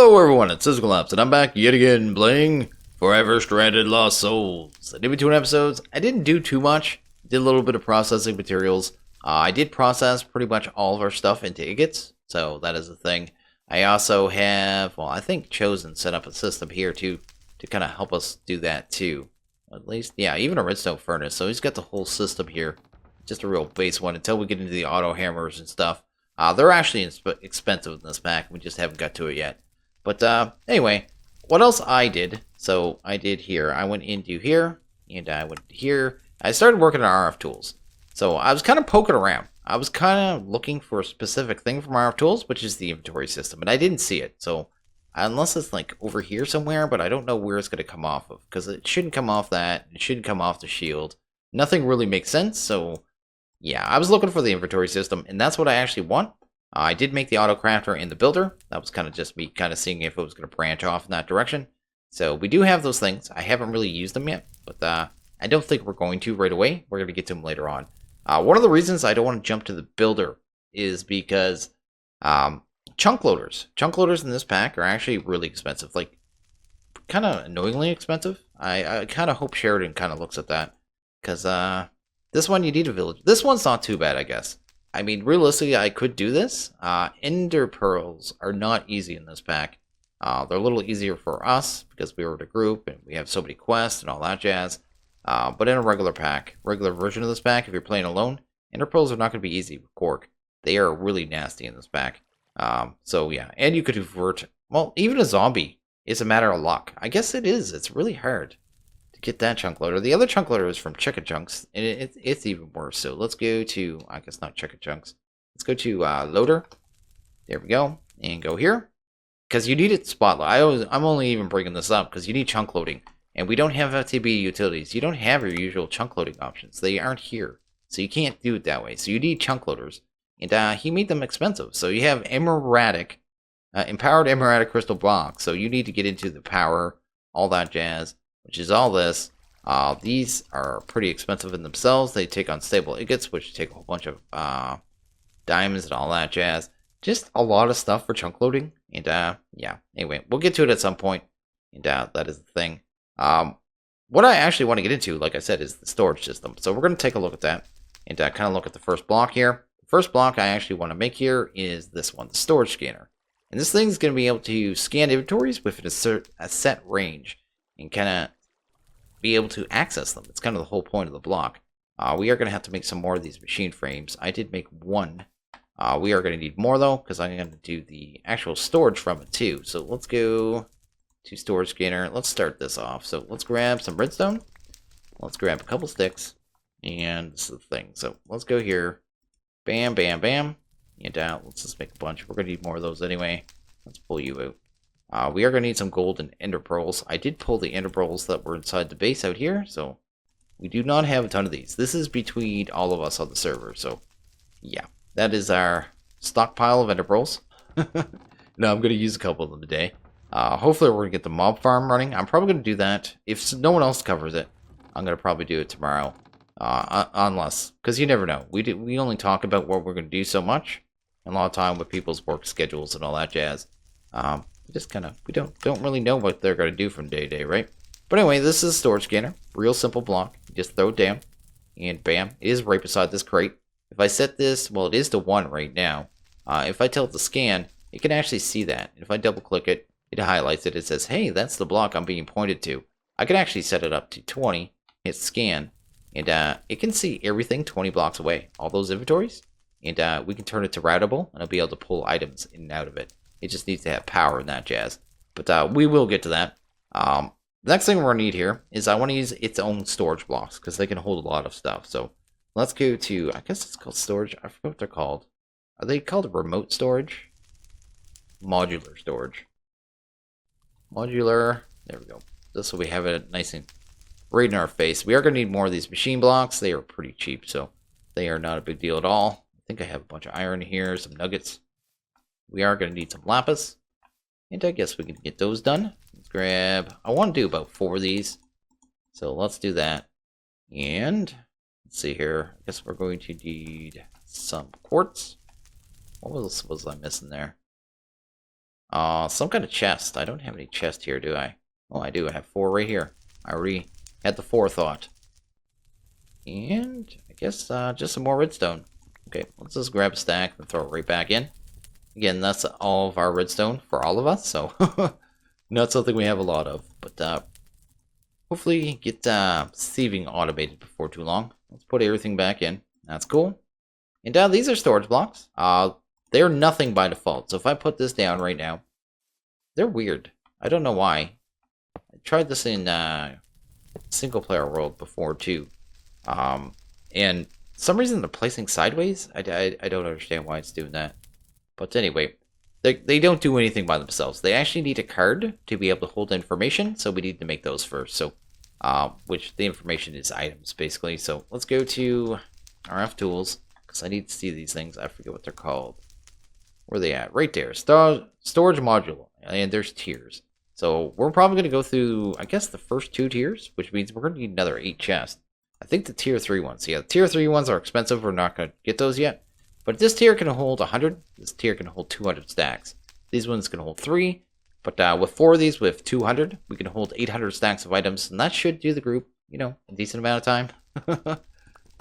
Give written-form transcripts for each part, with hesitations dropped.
Hello everyone, it's SystemCollapse, and I'm back yet again playing Forever Stranded Lost Souls. I did between episodes. I didn't do too much. Did a little bit of processing materials. I did process pretty much all of our stuff into ingots, so that is a thing. I also have, well, I think Chosen set up a system here to kind of help us do that too. At least, yeah, even a redstone furnace. So he's got the whole system here. Just a real base one until we get into the auto hammers and stuff. They're actually expensive in this pack. We just haven't got to it yet. But anyway, what else I did? So I did here. I went into here, and I went here. I started working on RFTools. So I was kind of poking around. I was kind of looking for a specific thing from RFTools, which is the inventory system, and I didn't see it. So unless it's like over here somewhere, but I don't know where it's going to come off of, because it shouldn't come off that. It shouldn't come off the shield. Nothing really makes sense. So yeah, I was looking for the inventory system, and that's what I actually want. I did make the auto crafter and the builder. That was kind of just me kind of seeing if it was going to branch off in that direction. So we do have those things. I haven't really used them yet, but I don't think we're going to right away. We're going to get to them later on. One of the reasons I don't want to jump to the builder is because chunk loaders in this pack are actually really expensive, like kind of annoyingly expensive. I kind of hope Sheridan kind of looks at that, because this one you need a village. This one's not too bad, I guess. I mean, realistically, I could do this. Ender pearls are not easy in this pack. They're a little easier for us because we were a group and we have so many quests and all that jazz. But in a regular version of this pack, if you're playing alone, Ender pearls are not going to be easy with Cork. They are really nasty in this pack. So yeah, and you could convert, well, even a zombie is a matter of luck. I guess it is. It's really hard to get that chunk loader. The other chunk loader is from Chicken Chunks, and it's even worse. So let's go to, I guess not Chicken Chunks. Let's go to loader. There we go, and go here, because you need it spotlight. I'm only even bringing this up because you need chunk loading, and we don't have FTB utilities. You don't have your usual chunk loading options. They aren't here, so you can't do it that way. So you need chunk loaders, and he made them expensive. So you have empowered emeradic crystal blocks. So you need to get into the power, all that jazz, which is all this. These are pretty expensive in themselves. They take unstable ingots, which take a whole bunch of diamonds and all that jazz. Just a lot of stuff for chunk loading. And yeah, anyway, we'll get to it at some point. And that is the thing. What I actually want to get into, like I said, is the storage system. So we're going to take a look at that and kind of look at the first block here. The first block I actually want to make here is this one, the storage scanner. And this thing is going to be able to scan inventories within a set range and kind of be able to access them. It's kind of the whole point of the block. We are going to have to make some more of these machine frames. I did make one. We are going to need more, though, because I'm going to do the actual storage from it, too. So let's go to storage scanner. Let's start this off. So let's grab some redstone. Let's grab a couple sticks. And this is the thing. So let's go here. Bam, bam, bam. And let's just make a bunch. We're going to need more of those anyway. Let's pull you out. We are going to need some gold and ender pearls. I did pull the ender pearls that were inside the base out here, so we do not have a ton of these. This is between all of us on the server, so yeah. That is our stockpile of ender pearls. No, I'm going to use a couple of them today. Hopefully we're going to get the mob farm running. I'm probably going to do that. If no one else covers it, I'm going to probably do it tomorrow. Unless, because you never know. We only talk about what we're going to do so much. And a lot of time with people's work schedules and all that jazz. Just kind of, we don't really know what they're going to do from day to day, right? But anyway, this is a storage scanner. Real simple block. You just throw it down, and bam, it is right beside this crate. If I set this, well, it is to 1 right now. If I tell it to scan, it can actually see that. If I double click it, it highlights it. It says, hey, that's the block I'm being pointed to. I can actually set it up to 20, hit scan, and it can see everything 20 blocks away. All those inventories, and we can turn it to routable, and it'll be able to pull items in and out of it. It just needs to have power in that jazz. But we will get to that. The next thing we're going to need here is I want to use its own storage blocks, because they can hold a lot of stuff. So let's go to, I guess it's called storage. I forget what they're called. Are they called remote storage? Modular storage. Modular. There we go. Just so we have it nice and right in our face. We are going to need more of these machine blocks. They are pretty cheap, so they are not a big deal at all. I think I have a bunch of iron here, some nuggets. We are going to need some lapis, and I guess we can get those done. Let's grab, I want to do about 4 of these, so let's do that. And let's see here, I guess we're going to need some quartz. What else was I missing there? Some kind of chest. I don't have any chest here, do I? Oh, I do. I have 4 right here. I already had the forethought. And I guess just some more redstone. Okay, let's just grab a stack and throw it right back in. Again, that's all of our redstone for all of us, so not something we have a lot of. But hopefully get sieving automated before too long. Let's put everything back in. That's cool. And these are storage blocks. They're nothing by default. So if I put this down right now, they're weird. I don't know why. I tried this in single player world before too. And some reason they're placing sideways. I don't understand why it's doing that. But anyway, they don't do anything by themselves. They actually need a card to be able to hold information. So we need to make those first. So, which the information is items basically. So let's go to RFTools because I need to see these things. I forget what they're called. Where are they at? Right there. Storage module. And there's tiers. So we're probably going to go through, I guess, the first 2 tiers, which means we're going to need another 8 chests. I think the tier 3 ones. Yeah, the tier 3 ones are expensive. We're not going to get those yet. But this tier can hold 100. This tier can hold 200 stacks. These ones can hold 3. But with 4 of these, with 200, we can hold 800 stacks of items. And that should do the group, you know, a decent amount of time.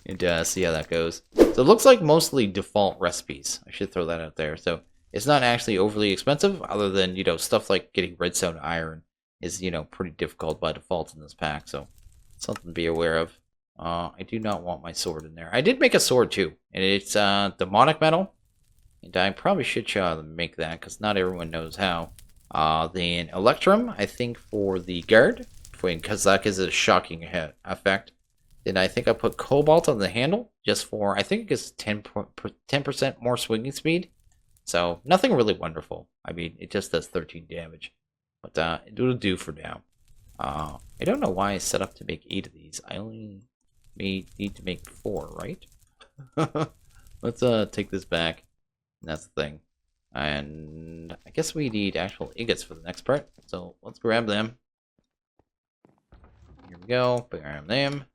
And see how that goes. So it looks like mostly default recipes. I should throw that out there. So it's not actually overly expensive, other than, you know, stuff like getting redstone iron is, you know, pretty difficult by default in this pack. So something to be aware of. I do not want my sword in there. I did make a sword too, and it's demonic metal. And I probably should show how to make that, because not everyone knows how. Then electrum, I think, for the guard, because that gives it a shocking effect. Then I think I put cobalt on the handle, just for, I think it gives 10% more swinging speed. So, nothing really wonderful. I mean, it just does 13 damage. But it will do for now. I don't know why I set up to make 8 of these. I only need to make 4, right? Let's take this back. And that's the thing. And I guess we need actual ingots for the next part. So, let's grab them. Here we go. Grab them.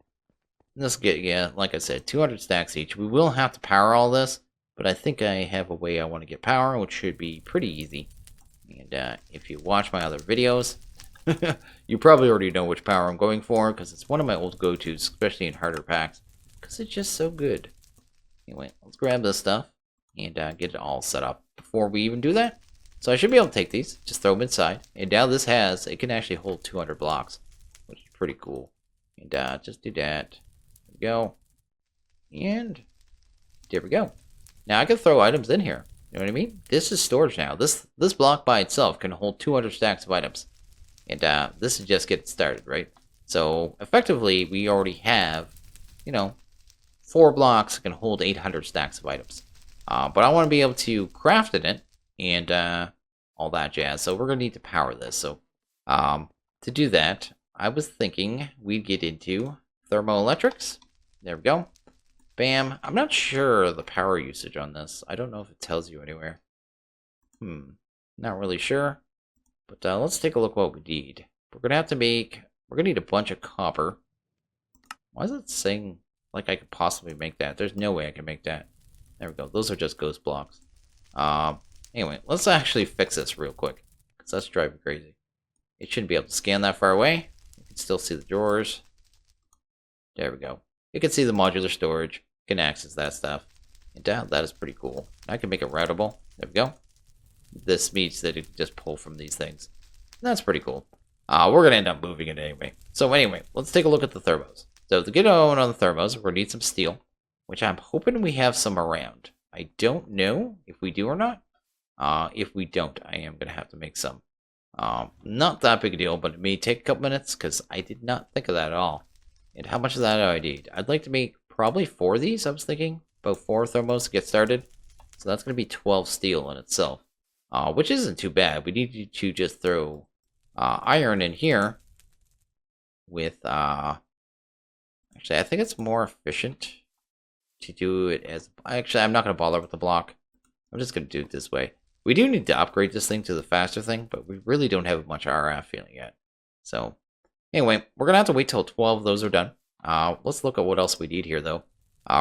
Let's get, yeah, like I said, 200 stacks each. We will have to power all this, but I think I have a way I want to get power, which should be pretty easy. And if you watch my other videos, you probably already know which power I'm going for, because it's one of my old go-tos, especially in harder packs, because it's just so good. Anyway, let's grab this stuff and get it all set up before we even do that. So I should be able to take these, just throw them inside, and now this it can actually hold 200 blocks, which is pretty cool. And just do that. Go, and there we go. Now I can throw items in here. You know what I mean? This is storage now. This block by itself can hold 200 stacks of items, and this is just getting started, right? So effectively, we already have, you know, 4 blocks that can hold 800 stacks of items. But I want to be able to craft in it and all that jazz. So we're gonna need to power this. So to do that, I was thinking we'd get into Thermoelectrics. There we go. Bam. I'm not sure the power usage on this. I don't know if it tells you anywhere. Not really sure. But let's take a look what we need. We're going to have to make... We're going to need a bunch of copper. Why is it saying like I could possibly make that? There's no way I can make that. There we go. Those are just ghost blocks. Anyway, let's actually fix this real quick, because that's driving crazy. It shouldn't be able to scan that far away. You can still see the drawers. There we go. You can see the modular storage. You can access that stuff. And that is pretty cool. I can make it routable. There we go. This means that it can just pull from these things. That's pretty cool. We're going to end up moving it anyway. So anyway, let's take a look at the thermos. So to get on the thermos, we're going to need some steel, which I'm hoping we have some around. I don't know if we do or not. If we don't, I am going to have to make some. Not that big a deal, but it may take a couple minutes, because I did not think of that at all. And how much of that do I need? I'd like to make probably 4 of these, I was thinking. About 4 thermos to get started. So that's going to be 12 steel in itself. Which isn't too bad. We need to just throw iron in here. With, actually, I think it's more efficient to do it as... Actually, I'm not going to bother with the block. I'm just going to do it this way. We do need to upgrade this thing to the faster thing, but we really don't have much RF feeling yet. So... Anyway, we're going to have to wait till 12 of those are done. Let's look at what else we need here, though.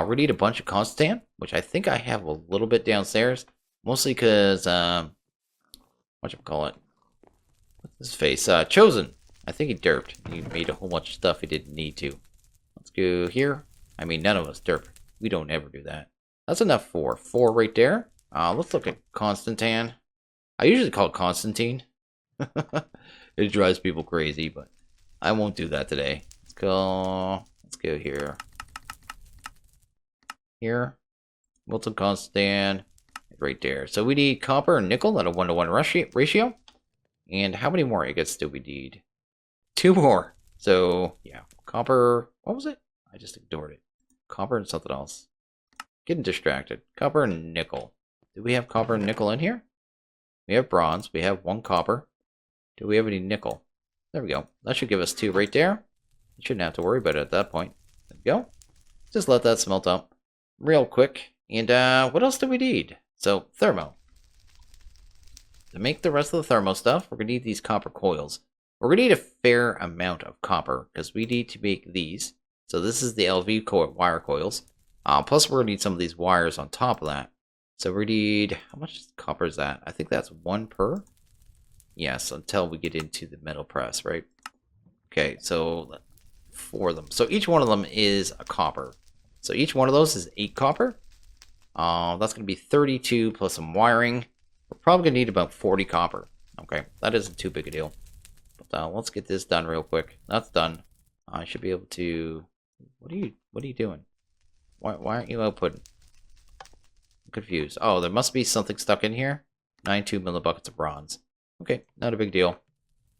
We need a bunch of constant, which I think I have a little bit downstairs. Mostly because whatchamacallit. What's his face? Chosen. I think he derped. He made a whole bunch of stuff he didn't need to. Let's go here. I mean, none of us derp. We don't ever do that. That's enough for 4 right there. Let's look at Constantine. I usually call it Constantine. It drives people crazy, but I won't do that today. Let's go here. Here. Molten Constantine. Right there. So we need copper and nickel at a 1-to-1 ratio. And how many more ingots do we need? 2 more. So, yeah. Copper. What was it? I just ignored it. Copper and something else. Getting distracted. Copper and nickel. Do we have copper and nickel in here? We have bronze. We have 1 copper. Do we have any nickel? There we go. That should give us 2 right there. You shouldn't have to worry about it at that point. There we go. Just let that smelt up real quick. And what else do we need? So, thermo. To make the rest of the thermo stuff, we're going to need these copper coils. We're going to need a fair amount of copper because we need to make these. So this is the LV wire coils. Plus, we're going to need some of these wires on top of that. So we need, how much copper is that? I think that's 1 per. Yes, until we get into the metal press, right? Okay, so 4 of them. So each one of them is a copper. So each one of those is 8 copper. That's going to be 32 plus some wiring. We're probably going to need about 40 copper. Okay, that isn't too big a deal. But let's get this done real quick. That's done. I should be able to... What are you doing? Why aren't you outputting? I'm confused. Oh, there must be something stuck in here. 92 millibuckets of bronze. Okay, not a big deal.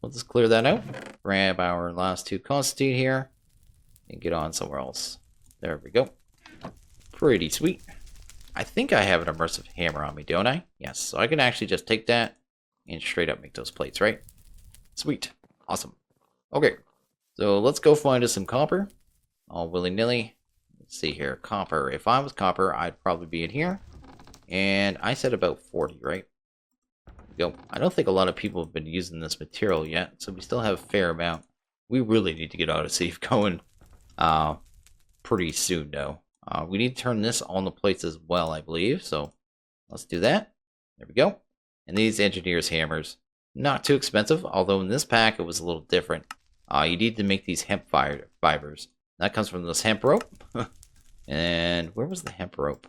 We'll just clear that out. Grab our last 2 Constantine here. And get on somewhere else. There we go. Pretty sweet. I think I have an immersive hammer on me, don't I? Yes, so I can actually just take that and straight up make those plates, right? Sweet. Awesome. Okay, so let's go find us some copper. All willy-nilly. Let's see here. Copper. If I was copper, I'd probably be in here. And I said about 40, right? Go. I don't think a lot of people have been using this material yet, so we still have a fair amount. We really need to get autosave going pretty soon, though. We need to turn this on the plates as well, I believe. So let's do that. There we go. And these engineer's hammers, not too expensive, although in this pack it was a little different. You need to make these hemp fibers. That comes from this hemp rope. And where was the hemp rope?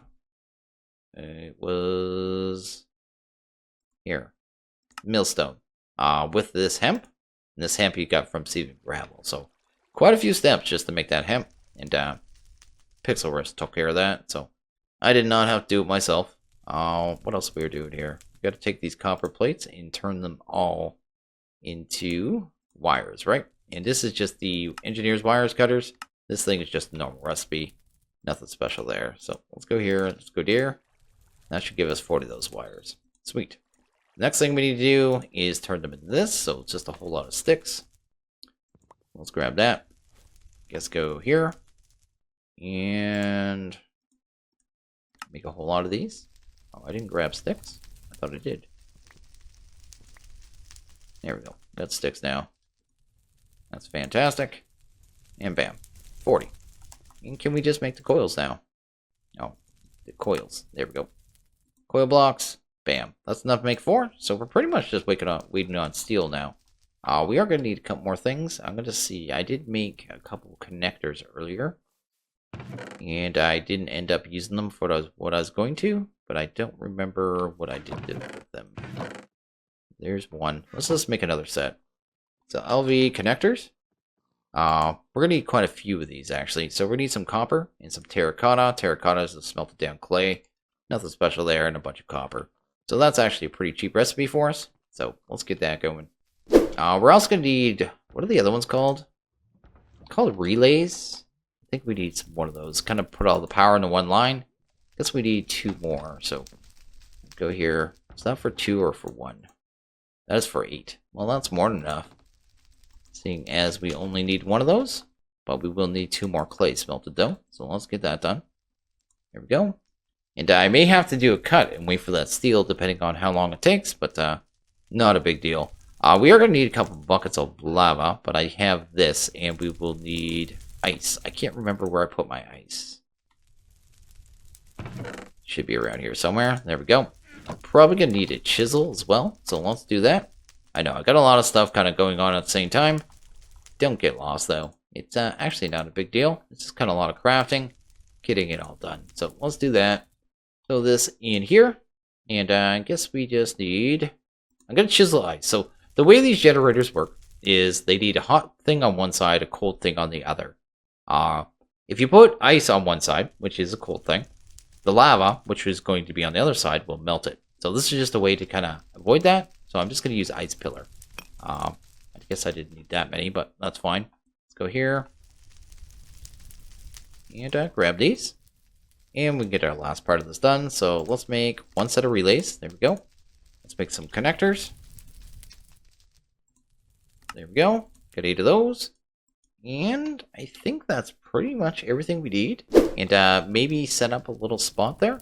It was here. Millstone. With this hemp. And this hemp you got from Steven Gravel. So quite a few steps just to make that hemp. And Pixelrest took care of that, so I did not have to do it myself. What else we were doing here? We got to take these copper plates and turn them all into wires, right? And this is just the engineer's wires cutters. This thing is just a normal recipe, nothing special there. So let's go here. Let's go here. That should give us 40 of those wires. Sweet. Next thing we need to do is turn them into this. So it's just a whole lot of sticks. Let's grab that. Guess go here. And make a whole lot of these. Oh, I didn't grab sticks. I thought I did. There we go. Got sticks now. That's fantastic. And bam. 40. And can we just make the coils now? Oh, the coils. There we go. Coil blocks. Bam. That's enough to make 4. So we're pretty much just waiting on steel now. We are going to need a couple more things. I'm going to see. I did make a couple connectors earlier. And I didn't end up using them for what I was going to, but I don't remember what I did with them. There's one. Let's just make another set. So LV connectors. We're going to need quite a few of these, actually. So we're going to need some copper and some terracotta. Terracotta is a smelted down clay. Nothing special there, and a bunch of copper. So that's actually a pretty cheap recipe for us. So let's get that going. We're also going to need, what are the other ones called? Called relays. I think we need one of those. Kind of put all the power into one line. Guess we need 2 more. So go here. Is that for 2 or for 1? That is for 8. Well, that's more than enough. Seeing as we only need 1 of those. But we will need 2 more clay smelted though. So let's get that done. There we go. And I may have to do a cut and wait for that steel depending on how long it takes. But not a big deal. We are going to need a couple of buckets of lava. But I have this and we will need ice. I can't remember where I put my ice. Should be around here somewhere. There we go. I'm probably going to need a chisel as well, so let's do that. I know, I got a lot of stuff kind of going on at the same time. Don't get lost, though. It's actually not a big deal. It's just kind of a lot of crafting, getting it all done. So let's do that. Throw this in here, and I guess we just need... I'm going to chisel ice. So the way these generators work is they need a hot thing on one side, a cold thing on the other. If you put ice on one side, which is a cold thing, the lava, which is going to be on the other side, will melt it. So this is just a way to kind of avoid that. So I'm just going to use ice pillar. I guess I didn't need that many, but that's fine. Let's go here. And grab these. And we can get our last part of this done. So let's make one set of relays. There we go. Let's make some connectors. There we go. Got 8 of those. And I think that's pretty much everything we need. And maybe set up a little spot there.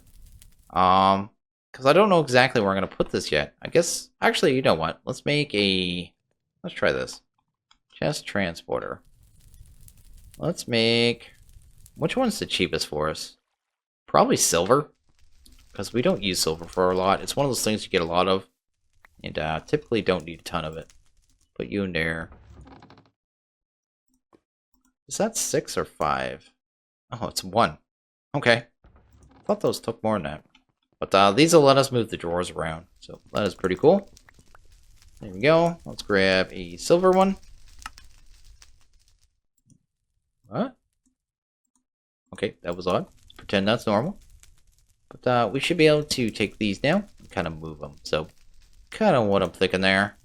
Because I don't know exactly where I'm going to put this yet. I guess, actually, you know what? Let's make a... Let's try this. Chest transporter. Let's make... Which one's the cheapest for us? Probably silver. Because we don't use silver for a lot. It's one of those things you get a lot of. And typically don't need a ton of it. Put you in there. Is that 6 or 5? Oh, it's 1. Okay. I thought those took more than that. But these will let us move the drawers around. So that is pretty cool. There we go. Let's grab a silver one. What? Okay, that was odd. Let's pretend that's normal. But we should be able to take these now and kind of move them. So kind of what I'm thinking there.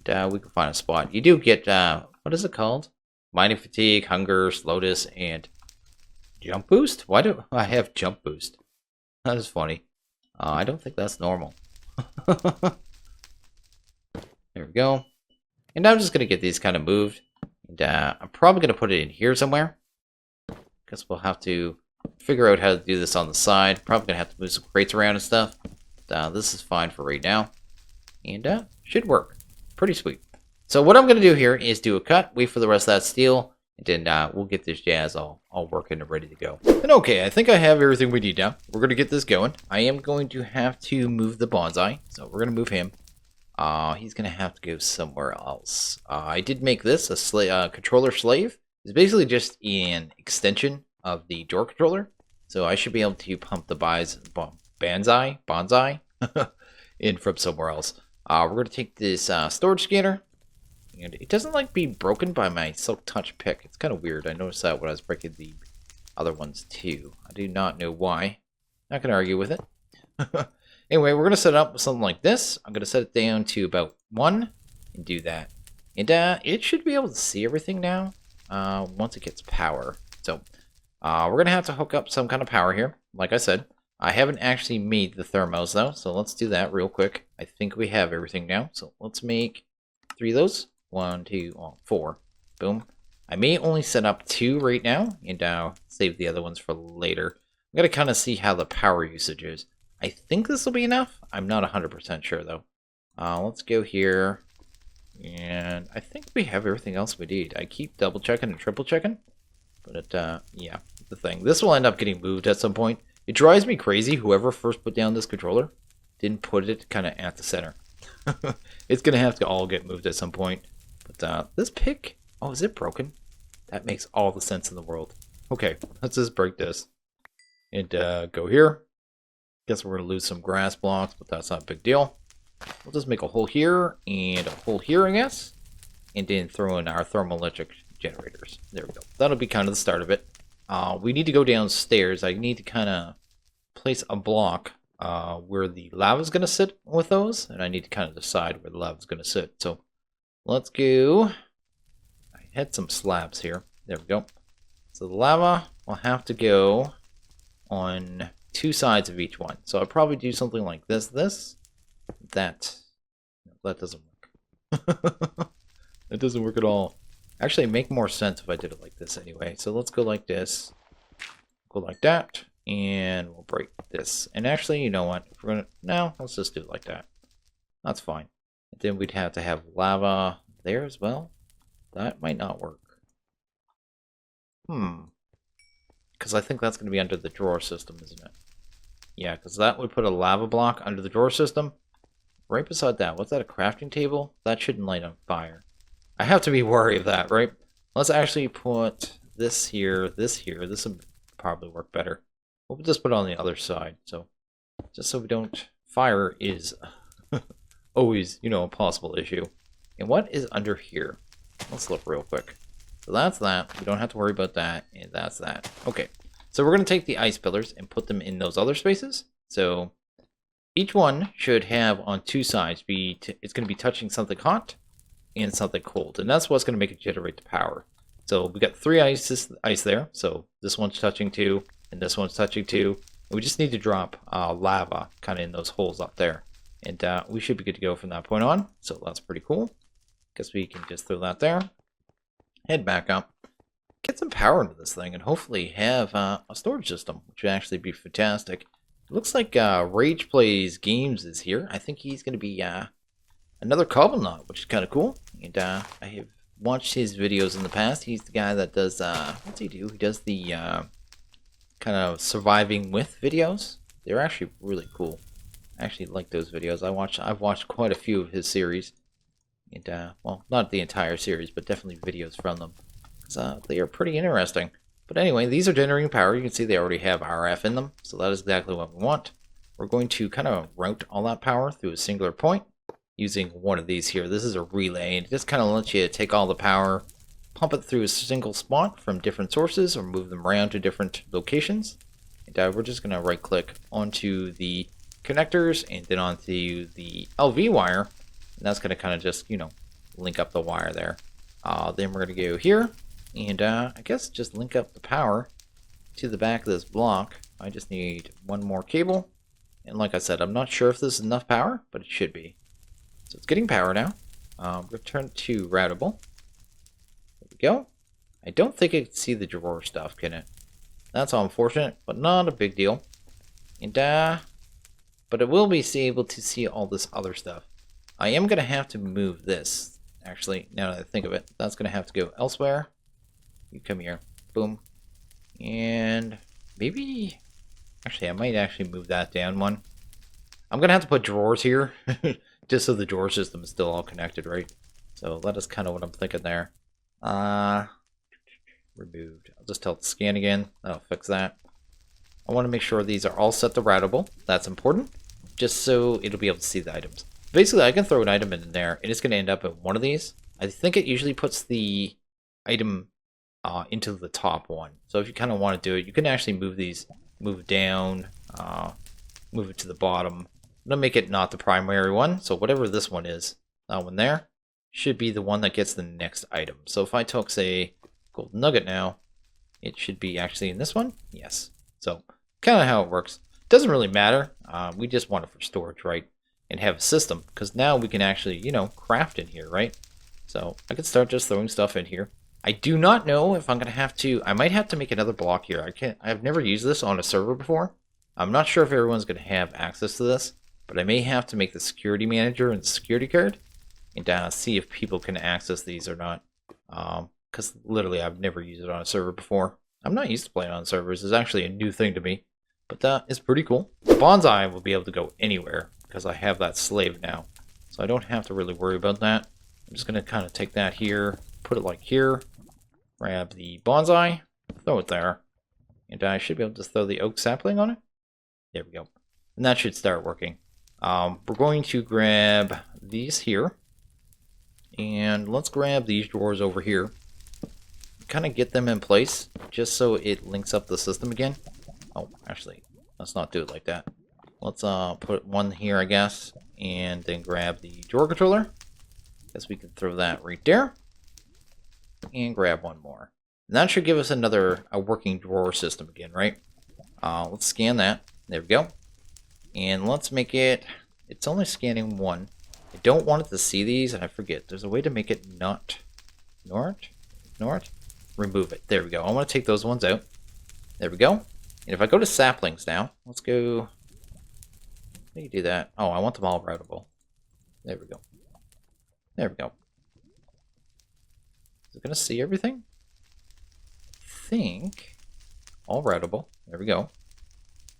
We can find a spot. You do get, what is it called? Mining fatigue, hunger, slowness, and jump boost? Why do I have jump boost? That is funny. I don't think that's normal. There we go. And I'm just going to get these kind of moved. And I'm probably going to put it in here somewhere. Guess we'll have to figure out how to do this on the side. Probably going to have to move some crates around and stuff. But, this is fine for right now. And should work. Pretty sweet. So what I'm going to do here is do a cut, wait for the rest of that steel, and then we'll get this jazz all working and ready to go. And okay, I think I have everything we need now. We're going to get this going. I am going to have to move the bonsai, so we're going to move him. He's going to have to go somewhere else. I did make this a controller slave. It's basically just an extension of the door controller, so I should be able to pump the bonsai in from somewhere else. We're going to take this storage scanner. And it doesn't like being broken by my Silk Touch pick. It's kind of weird. I noticed that when I was breaking the other ones too. I do not know why. Not going to argue with it. Anyway, we're going to set it up with something like this. I'm going to set it down to about 1 and do that. And it should be able to see everything now once it gets power. So we're going to have to hook up some kind of power here. Like I said, I haven't actually made the thermos though. So let's do that real quick. I think we have everything now. So let's make 3 of those. 1, 2, 4. Boom. I may only set up 2 right now, and save the other ones for later. I'm going to kind of see how the power usage is. I think this will be enough. I'm not 100% sure, though. Let's go here. And I think we have everything else we need. I keep double checking and triple checking. But, yeah, the thing. This will end up getting moved at some point. It drives me crazy. Whoever first put down this controller didn't put it kind of at the center. It's going to have to all get moved at some point. But this pick, oh, is it broken? That makes all the sense in the world. Okay, let's just break this. And go here. Guess we're going to lose some grass blocks, but that's not a big deal. We'll just make a hole here and a hole here, I guess. And then throw in our thermoelectric generators. There we go. That'll be kind of the start of it. We need to go downstairs. I need to kind of place a block where the lava is going to sit with those. And I need to kind of decide where the lava is going to sit. So let's go. I had some slabs here. There we go. So the lava will have to go on 2 sides of each one. So I'll probably do something like this, that. No, that doesn't work. That doesn't work at all. Actually, it'd make more sense if I did it like this anyway. So let's go like this. Go like that. And we'll break this. And actually, you know what? If we're gonna, no, let's just do it like that. That's fine. Then we'd have to have lava there as well. That might not work. Because I think that's going to be under the drawer system, isn't it? Yeah, because that would put a lava block under the drawer system. Right beside that, what's that, a crafting table? That shouldn't light on fire. I have to be wary of that, right? Let's actually put this here, this here. This would probably work better. We'll just put it on the other side. So, just so we don't... Fire is always, you know, a possible issue. And what is under here? Let's look real quick. So that's that. We don't have to worry about that. And that's that. Okay. So we're going to take the ice pillars and put them in those other spaces. So each one should have on two sides it's going to be touching something hot and something cold. And that's what's going to make it generate the power. So we got 3 ice there. So this one's touching 2 and this one's touching 2. And we just need to drop lava kind of in those holes up there. And we should be good to go from that point on. So that's pretty cool. Guess we can just throw that there. Head back up. Get some power into this thing and hopefully have a storage system, which would actually be fantastic. It looks like Rage Plays Games is here. I think he's going to be another Cobblenaut, which is kind of cool. And I have watched his videos in the past. He's the guy that does, what's he do? He does the kind of surviving with videos. They're actually really cool. I actually like those videos. I've watched quite a few of his series. And, well, not the entire series, but definitely videos from them. They are pretty interesting. But anyway, these are generating power. You can see they already have RF in them. So that is exactly what we want. We're going to kind of route all that power through a singular point using one of these here. This is a relay. And it just kind of lets you take all the power, pump it through a single spot from different sources or move them around to different locations. And we're just going to right click onto the connectors and then onto the LV wire. And that's going to kind of just, you know, link up the wire there. Then we're going to go here. And I guess just link up the power to the back of this block. I just need one more cable. And like I said, I'm not sure if this is enough power, but it should be. So it's getting power now. Return to routable. There we go. I don't think it can see the drawer stuff, can it? That's all unfortunate, but not a big deal. And but it will be able to see all this other stuff. I am going to have to move this, actually, now that I think of it. That's going to have to go elsewhere. You come here. Boom. And maybe... Actually, I might actually move that down one. I'm going to have to put drawers here, just so the drawer system is still all connected, right? So that is kind of what I'm thinking there. Removed. I'll just tell it to scan again. That'll fix that. I want to make sure these are all set to routable. That's important, just so it'll be able to see the items. Basically, I can throw an item in there, and it's going to end up at one of these. I think it usually puts the item into the top one. So if you kind of want to do it, you can actually move these, move it down, move it to the bottom. I'm going to make it not the primary one. So whatever this one is, that one there, should be the one that gets the next item. So if I took, say, gold nugget now, it should be actually in this one. Yes. So kind of how it works. Doesn't really matter. We just want it for storage, right? And have a system, because now we can actually, you know, craft in here, right? So I could start just throwing stuff in here. I do not know if I'm going to have to, I might have to make another block here. I've never used this on a server before. I'm not sure if everyone's going to have access to this, but I may have to make the security manager and the security card and see if people can access these or not. Because literally I've never used it on a server before. I'm not used to playing on servers. It's actually a new thing to me, but that is pretty cool. The bonsai will be able to go anywhere because I have that slave now. So I don't have to really worry about that. I'm just going to kind of take that here, put it like here, grab the bonsai, throw it there, and I should be able to throw the oak sapling on it. There we go. And that should start working. We're going to grab these here, and let's grab these drawers over here. Kind of get them in place, just so it links up the system again. Oh, actually, let's not do it like that. Let's put one here, I guess, and then grab the drawer controller. Guess we can throw that right there. And grab one more. And that should give us a working drawer system again, right? Let's scan that. There we go. And let's make it, it's only scanning one. I don't want it to see these, and I forget. There's a way to make it not, ignore it, remove it. There we go. I want to take those ones out. There we go. And if I go to saplings now, let's go, how do you do that? Oh, I want them all routable. There we go. There we go. Is it going to see everything? I think all routable. There we go.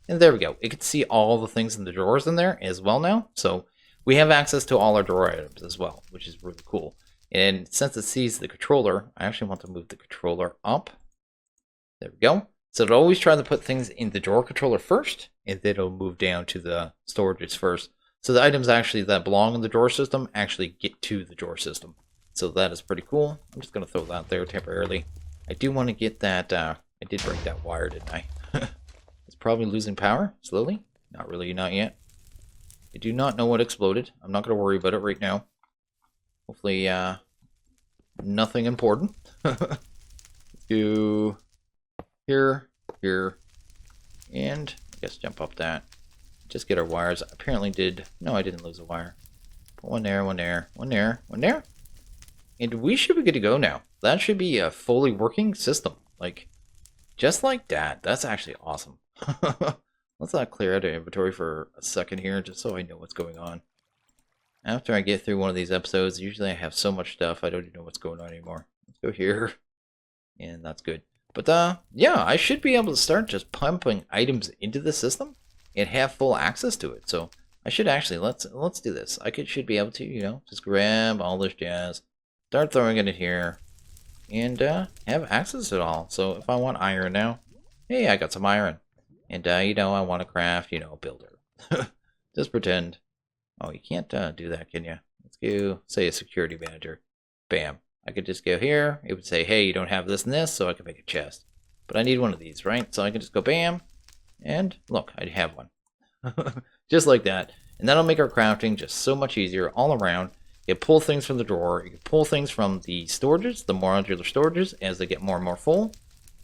And there we go. It can see all the things in the drawers in there as well now. So we have access to all our drawer items as well, which is really cool. And since it sees the controller, I actually want to move the controller up. There we go. So it'll always try to put things in the drawer controller first, and then it'll move down to the storages first. So the items actually that belong in the drawer system actually get to the drawer system. So that is pretty cool. I'm just going to throw that there temporarily. I do want to get that, I did break that wire, didn't I? It's probably losing power, slowly. Not really, not yet. I do not know what exploded. I'm not going to worry about it right now. Hopefully, nothing important. Let's go here, here, and I guess jump up that. Just get our wires. Apparently did, no, I didn't lose a wire. Put one there, one there, one there, one there. And we should be good to go now. That should be a fully working system. Like, just like that. That's actually awesome. Let's not clear out our inventory for a second here, just so I know what's going on. After I get through one of these episodes, usually I have so much stuff, I don't even know what's going on anymore. Let's go here. And that's good. But, yeah, I should be able to start just pumping items into the system and have full access to it. So, I should actually, let's do this. Should be able to, you know, just grab all this jazz, start throwing it in here, and have access to it all. So, if I want iron now, hey, I got some iron. And, you know, I want to craft, you know, a builder. Just pretend. Oh, you can't do that, can you? Let's go, say, a security manager. Bam. I could just go here. It would say, hey, you don't have this and this, so I can make a chest. But I need one of these, right? So I can just go bam. And look, I have one. Just like that. And that'll make our crafting just so much easier all around. You can pull things from the drawer. You can pull things from the storages, the modular storages, as they get more and more full.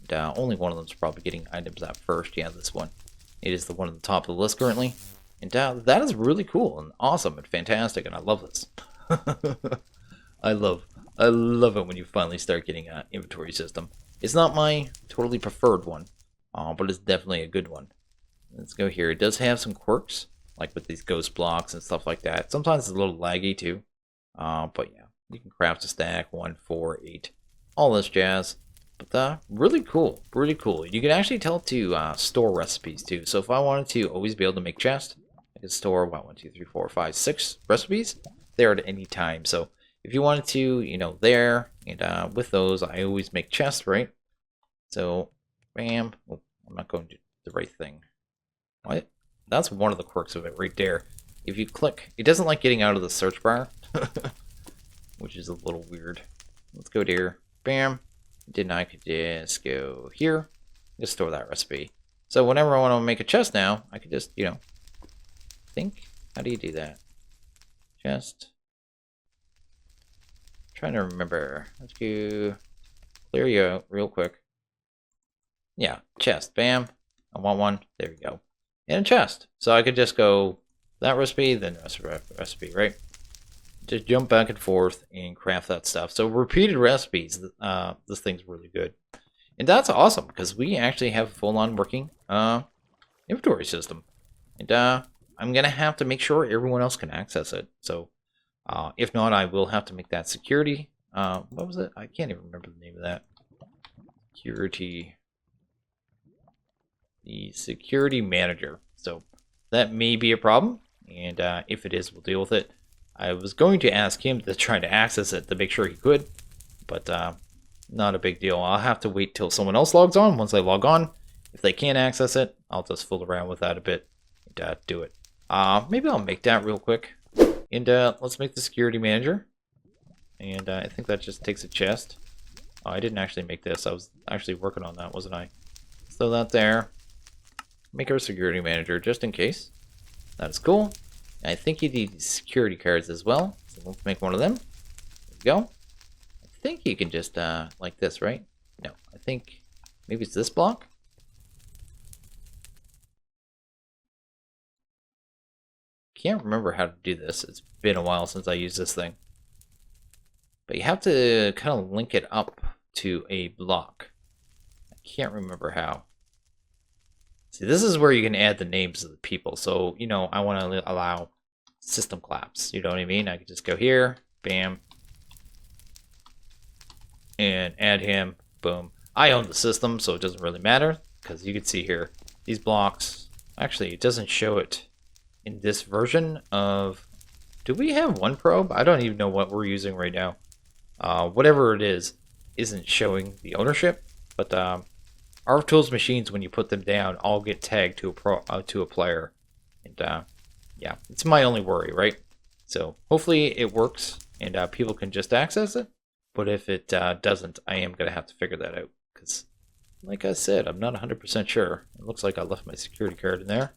And, only one of them is probably getting items out first. Yeah, this one. It is the one at the top of the list currently. And that is really cool and awesome and fantastic, and I love this. I love it when you finally start getting an inventory system. It's not my totally preferred one, but it's definitely a good one. Let's go here. It does have some quirks, like with these ghost blocks and stuff like that. Sometimes it's a little laggy too, but yeah, you can craft a stack, 1, 4, 8, all this jazz. But really cool, really cool. You can actually tell it to store recipes too. So if I wanted to always be able to make chests, I could store 1, 2, 3, 4, 5, 6 recipes there at any time. So if you wanted to, you know, there, and with those, I always make chests, right? So, bam. Oh, I'm not going to do the right thing. What? That's one of the quirks of it right there. If you click, it doesn't like getting out of the search bar, which is a little weird. Let's go here. Bam. Then I could just go here, just store that recipe. So whenever I want to make a chest now, I could just, you know, think, how do you do that? Chest. Trying to remember. Let's go clear you out real quick. Yeah, chest. Bam. I want one. There we go. And a chest. So I could just go that recipe, then recipe, right? Just jump back and forth and craft that stuff. So repeated recipes, this thing's really good. And that's awesome, because we actually have a full-on working inventory system. And I'm going to have to make sure everyone else can access it. So if not, I will have to make that security. What was it? I can't even remember the name of that. Security. The security manager. So that may be a problem. And if it is, we'll deal with it. I was going to ask him to try to access it to make sure he could, but not a big deal. I'll have to wait till someone else logs on. Once I log on, if they can't access it, I'll just fool around with that a bit and do it. Maybe I'll make that real quick. And let's make the security manager. And I think that just takes a chest. Oh, I didn't actually make this. I was actually working on that, wasn't I? Throw that there. Make our security manager just in case. That is cool. I think you need security cards as well. So let's make one of them. There we go. I think you can just, like this, right? No, I think maybe it's this block. Can't remember how to do this. It's been a while since I used this thing. But you have to kind of link it up to a block. I can't remember how. See, this is where you can add the names of the people. So, you know, I want to allow SystemCollapse. You know what I mean? I could just go here, bam, and add him, boom. I own the system, so it doesn't really matter, because you can see here, these blocks Actually, it doesn't show it in this version of... Do we have one probe? I don't even know what we're using right now. Whatever it is, isn't showing the ownership. But RFTools machines, when you put them down, all get tagged to a player. And yeah, it's my only worry, right? So hopefully it works and people can just access it. But if it doesn't, I am going to have to figure that out. Because, like I said, I'm not 100% sure. It looks like I left my security card in there.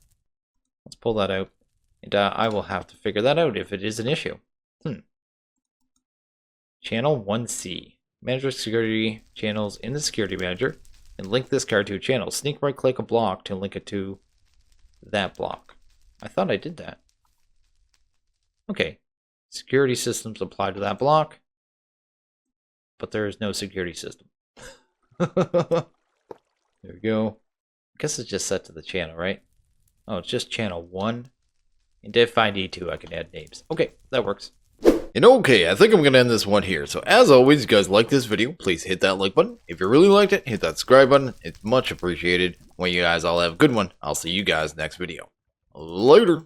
Let's pull that out. And I will have to figure that out if it is an issue. Channel 1C. Manage security channels in the security manager. And link this card to a channel. Sneak right click a block to link it to that block. I thought I did that. Okay. Security systems apply to that block. But there is no security system. There we go. I guess it's just set to the channel, right? Oh, it's just channel 1. And if I need to, I can add names. Okay, that works. And okay, I think I'm going to end this one here. So as always, you guys like this video, please hit that like button. If you really liked it, hit that subscribe button. It's much appreciated. Well, you guys all have a good one. I'll see you guys next video. Later.